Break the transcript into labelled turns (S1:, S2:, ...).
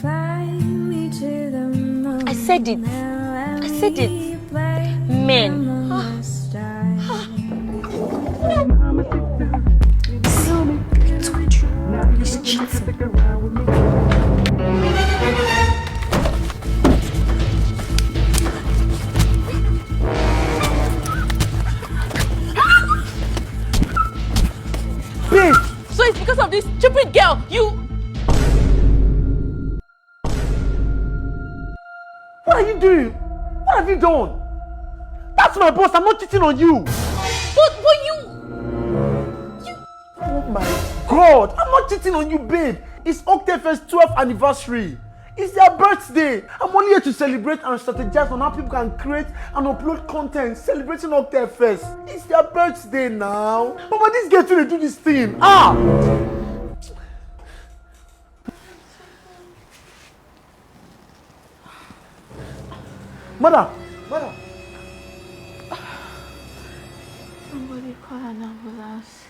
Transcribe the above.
S1: I said it. I said it. Men. He's cheating.
S2: Babe!
S1: So it's because of this stupid girl, you...
S2: What are you doing? What have you done? That's my boss, I'm not cheating on you!
S1: But you...
S2: Oh my God! I'm not cheating on you, babe! It's Octafest's 12th anniversary! It's their birthday! I'm only here to celebrate and strategize on how people can create and upload content celebrating Octafest. It's their birthday now! But this girl too, they do this thing! Ah! Mother!
S1: Somebody call an ambulance.